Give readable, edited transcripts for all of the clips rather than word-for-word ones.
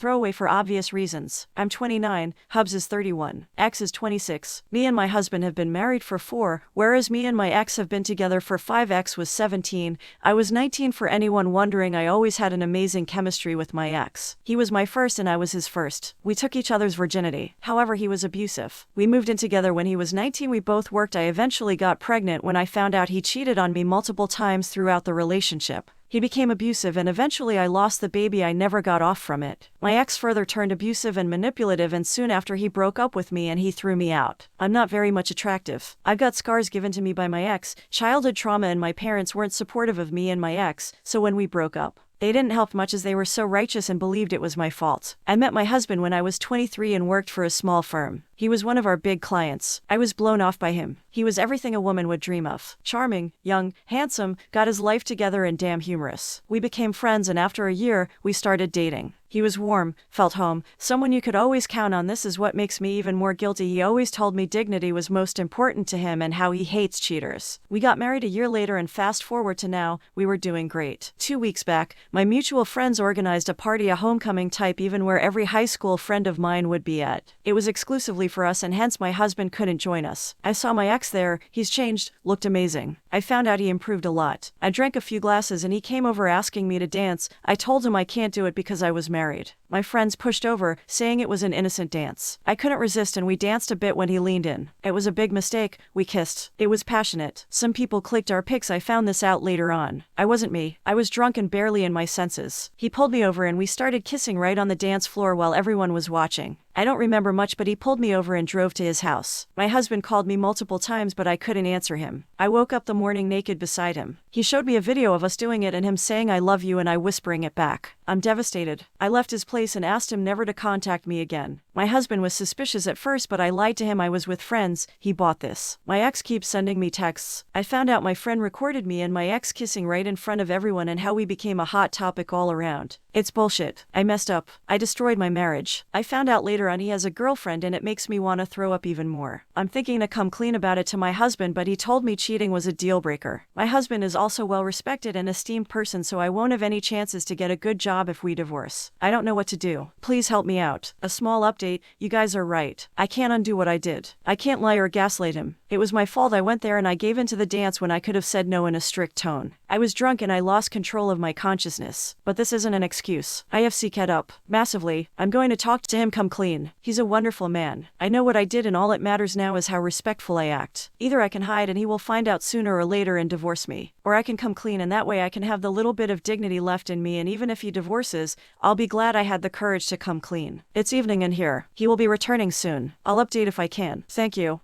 Throwaway for obvious reasons. I'm 29, Hubs is 31, X is 26. Me and my husband have been married for 4, whereas me and my ex have been together for 5. X was 17, I was 19. For anyone wondering, I always had an amazing chemistry with my ex. He was my first and I was his first. We took each other's virginity. However, he was abusive. We moved in together when he was 19. We both worked. I eventually got pregnant when I found out he cheated on me multiple times throughout the relationship. He became abusive and eventually I lost the baby. I never got off from it. My ex further turned abusive and manipulative, and soon after he broke up with me and he threw me out. I'm not very much attractive. I've got scars given to me by my ex, childhood trauma, and my parents weren't supportive of me and my ex, so when we broke up, they didn't help much as they were so righteous and believed it was my fault. I met my husband when I was 23 and worked for a small firm. He was one of our big clients. I was blown off by him. He was everything a woman would dream of. Charming, young, handsome, got his life together, and damn humorous. We became friends, and after a year, we started dating. He was warm, felt home, someone you could always count on. This is what makes me even more guilty. He always told me dignity was most important to him and how he hates cheaters. We got married a year later, and fast forward to now, we were doing great. 2 weeks back, my mutual friends organized a party, a homecoming type, even where every high school friend of mine would be at. It was exclusively for us, and hence my husband couldn't join us. I saw my ex there. He's changed, looked amazing. I found out he improved a lot. I drank a few glasses and he came over asking me to dance. I told him I can't do it because I was married. My friends pushed over, saying it was an innocent dance. I couldn't resist and we danced a bit when he leaned in. It was a big mistake. We kissed. It was passionate. Some people clicked our pics. I found this out later on. I wasn't me. I was drunk and barely in my senses. He pulled me over and we started kissing right on the dance floor while everyone was watching. I don't remember much, but he pulled me over and drove to his house. My husband called me multiple times, but I couldn't answer him. I woke up the morning naked beside him. He showed me a video of us doing it and him saying I love you and I whispering it back. I'm devastated. I left his place and asked him never to contact me again. My husband was suspicious at first, but I lied to him I was with friends. He bought this. My ex keeps sending me texts. I found out my friend recorded me and my ex kissing right in front of everyone and how we became a hot topic all around. It's bullshit. I messed up. I destroyed my marriage. I found out later on he has a girlfriend and it makes me want to throw up even more. I'm thinking to come clean about it to my husband, but he told me cheating was a deal breaker. My husband is also well respected and esteemed person, so I won't have any chances to get a good job if we divorce. I don't know what to do. Please help me out. A small update, you guys are right. I can't undo what I did. I can't lie or gaslight him. It was my fault. I went there and I gave in to the dance when I could have said no in a strict tone. I was drunk and I lost control of my consciousness. But this isn't an excuse. I have CK'd up massively. I'm going to talk to him come clean. He's a wonderful man. I know what I did and all that matters now is how respectful I act. Either I can hide and he will find out sooner or later and divorce me, or I can come clean and that way I can have the little bit of dignity left in me, and even if he divorces, I'll be glad I had the courage to come clean. It's evening in here. He will be returning soon. I'll update if I can. Thank you.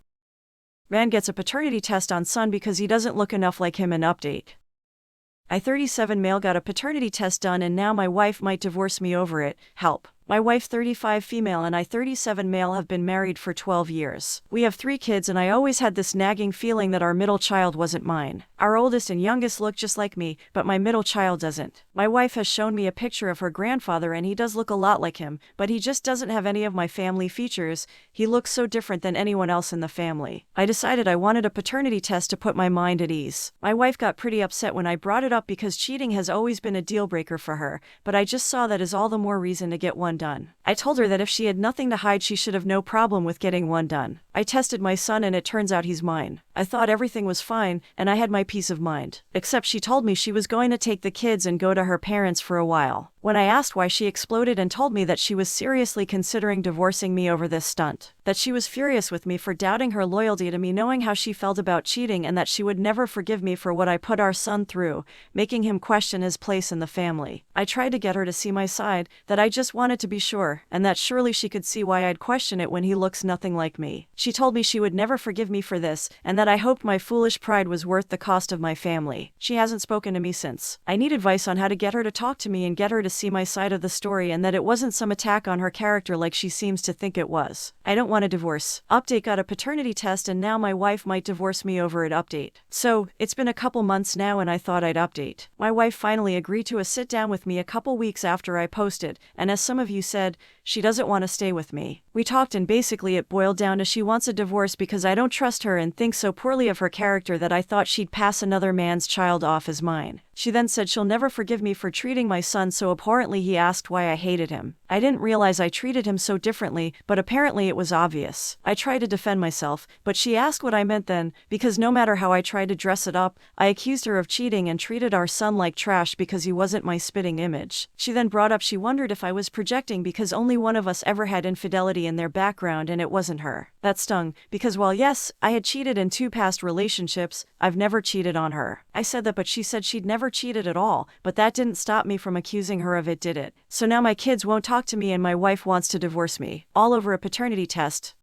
Man gets a paternity test on son because he doesn't look enough like him. An update. I 37 male got a paternity test done and now my wife might divorce me over it. Help. My wife 35 female and I 37 male have been married for 12 years. We have 3 kids and I always had this nagging feeling that our middle child wasn't mine. Our oldest and youngest look just like me, but my middle child doesn't. My wife has shown me a picture of her grandfather and he does look a lot like him, but he just doesn't have any of my family features. He looks so different than anyone else in the family. I decided I wanted a paternity test to put my mind at ease. My wife got pretty upset when I brought it up because cheating has always been a deal breaker for her, but I just saw that as all the more reason to get one done. I told her that if she had nothing to hide she should have no problem with getting one done. I tested my son and it turns out he's mine. I thought everything was fine and I had my peace of mind. Except she told me she was going to take the kids and go to her parents for a while. When I asked why, she exploded and told me that she was seriously considering divorcing me over this stunt. That she was furious with me for doubting her loyalty to me, knowing how she felt about cheating, and that she would never forgive me for what I put our son through, making him question his place in the family. I tried to get her to see my side, that I just wanted to be sure, and that surely she could see why I'd question it when he looks nothing like me. She told me she would never forgive me for this, and that I hoped my foolish pride was worth the cost of my family. She hasn't spoken to me since. I need advice on how to get her to talk to me and get her to see my side of the story, and that it wasn't some attack on her character like she seems to think it was. I don't want a divorce. Update, got a paternity test and now my wife might divorce me over it. Update. So, it's been a couple months now and I thought I'd update. My wife finally agreed to a sit down with me a couple weeks after I posted, and as some of you said, she doesn't want to stay with me. We talked and basically it boiled down to she wants a divorce because I don't trust her and think so poorly of her character that I thought she'd pass another man's child off as mine. She then said she'll never forgive me for treating my son so abhorrently. He asked why I hated him. I didn't realize I treated him so differently, but apparently it was obvious. I tried to defend myself, but she asked what I meant then, because no matter how I tried to dress it up, I accused her of cheating and treated our son like trash because he wasn't my spitting image. She then brought up she wondered if I was projecting because only one of us ever had infidelity in their background and it wasn't her. That stung, because while yes, I had cheated in 2 past relationships, I've never cheated on her. I said that, but she said she'd never cheated at all, but that didn't stop me from accusing her of it, did it? So now my kids won't talk to me and my wife wants to divorce me. All over a paternity test.